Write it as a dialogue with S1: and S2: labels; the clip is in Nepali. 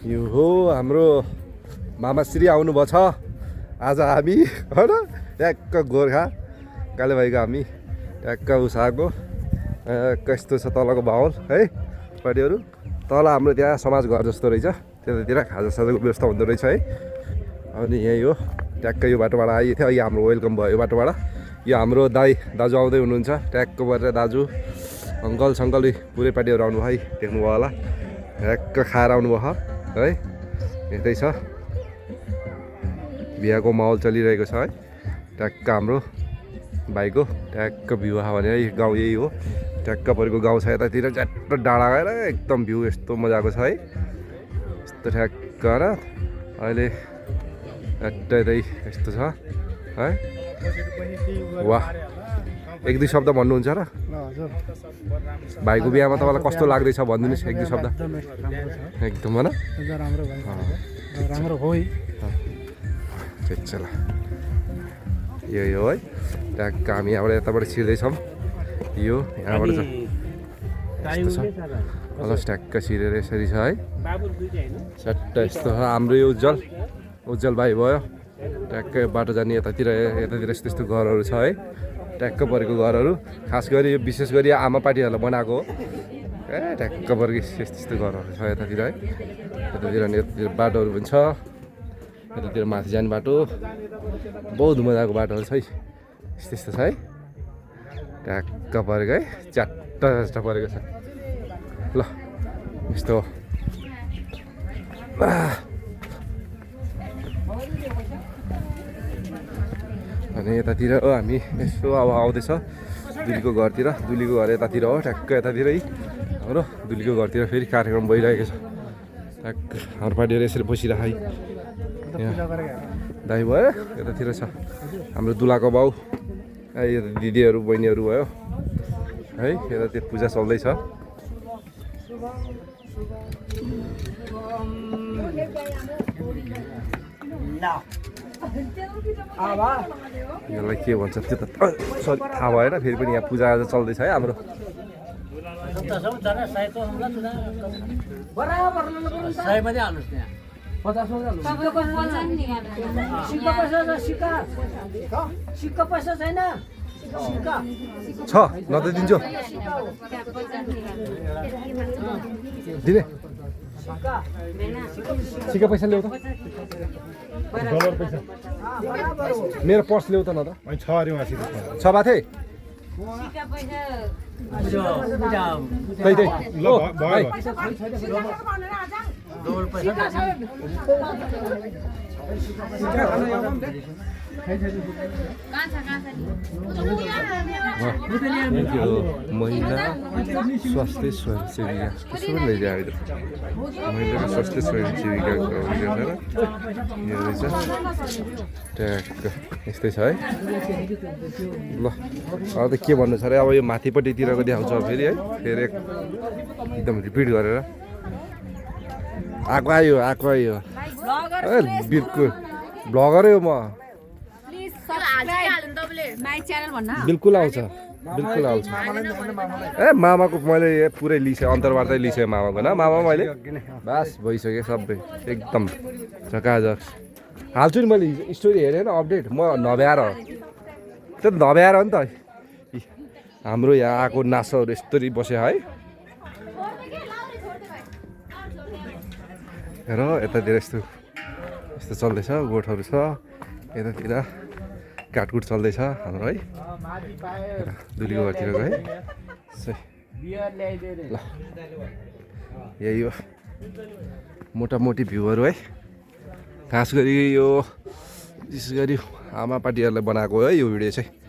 S1: यो हो हाम्रो मामाश्री आउनुभएको छ आज हामी होइन ट्याक्क गोर्खा काले भाइको हामी ट्याक्क उसाको कस्तो छ तलको माहौल है पार्टीहरू तल हाम्रो त्यहाँ समाज घर जस्तो रहेछ त्यतातिर खाजासाजाको व्यवस्था हुँदो रहेछ है अनि यही हो ट्याक्क यो बाटोबाट आइएको थियो यो हाम्रो वेलकम भयो यो बाटोबाट यो हाम्रो दाजु आउँदै हुनुहुन्छ ट्याक्क गरेर दाजु अङ्कल सङ्कल पुरै पार्टीहरू आउनुभयो है देख्नुभयो होला ट्याक्क खाएर आउनुभयो है यतै छ बिहाको माहौल चलिरहेको छ है ट्याक्क हाम्रो भाइको ट्याक्क भ्यू आयो भने है गाउँ यही हो ट्याक्क परेको गाउँ छ यतातिर च्याट्ट डाँडा गएर एकदम भ्यू यस्तो मजाको छ है यस्तो ठ्याक्क र अहिले च्याट्ट यतै यस्तो छ है वाह एक दुई शब्द भन्नुहुन्छ र भाइको बिहामा तपाईँलाई कस्तो लाग्दैछ भनिदिनुहोस् एक दुई शब्द एकदम होइन
S2: राम्रो हो
S1: चला यही हो है ट्याक्क हामी यहाँबाट यताबाट छिर्दैछौँ यो यहाँबाट छ यस्तो छ अलस ट्याक्क छिरेर यसरी छ है च्याट्ट यस्तो छ हाम्रो यो उज्जवल भाइ भयो ट्याक्क बाटो जाने यतातिर यस्तो यस्तो घरहरू छ है ट्याक्क परेको घरहरू खास गरी यो विशेष गरी आमा पार्टीहरूलाई बनाएको हो ट्याक्क परेको यस्तो यस्तो घरहरू छ यतातिर है यतातिर अनि यतातिर बाटोहरू पनि छ यतातिर माथि जाने बाटो बहुत मजाको बाटोहरू छ है यस्तो यस्तो छ है ट्याक्क परेको है च्याट्ट परेको छ ल यस्तो हो अनि यतातिर हो हामी यसो अब आउँदैछ दुलीको घरतिर दुलीको घर यतातिर हो ट्याक्क यतातिर है हाम्रो दुलीको घरतिर फेरि कार्यक्रम भइरहेको छ ट्याक्क हाम्रो पार्टीहरू यसरी बसिरहेको है दाइ भयो यतातिर छ हाम्रो दुलाको बाउ यो दिदीहरू बहिनीहरू भयो है यतातिर पूजा चल्दैछ यसलाई के भन्छ त्यो त सरी थाहा भएन फेरि पनि यहाँ पूजा आज चल्दैछ है हाम्रो छ न त दिन्छु दिने सिक्का पैसा ल्याउ त डलर पैसा मेरो पर्स ल्याउ त न त छ अरे छ बाथे महिला स्वास्थ्य स्वयंसेविका कसो पनि लैजायो महिला स्वास्थ्य स्वयंसेविकाको यो रहेछ ट्याक्क यस्तै छ है ल अब त के भन्नु छ अरे अब यो माथिपट्टितिरको देखाउँछ फेरि है फेरि एकदम रिपिट गरेर आएको आयो बिल्कुल ब्लगरै हो म बिल्कुल आउँछ ए मामाको मैले पुरै लिसेँ अन्तर्वार्तै लिसेँ मामाको न मामा मैले बास भइसक्यो सबै एकदम झकाझक हाल्छु नि मैले स्टोरी हेरेँ न अपडेट म नभ्याएर त्यो नभ्याएर हो नि त हाम्रो यहाँ आएको नासोहरू यस्तरी बस्यो है र यतातिर यस्तो यस्तो चल्दैछ गोठहरू छ यतातिर काटकुट चल्दैछ हाम्रो है दुलीको घरतिरको है ल यही हो मोटामोटी भ्यूहरू है खास गरी यो विशेष गरी आमा पार्टीहरूलाई बनाएको है यो भिडियो चाहिँ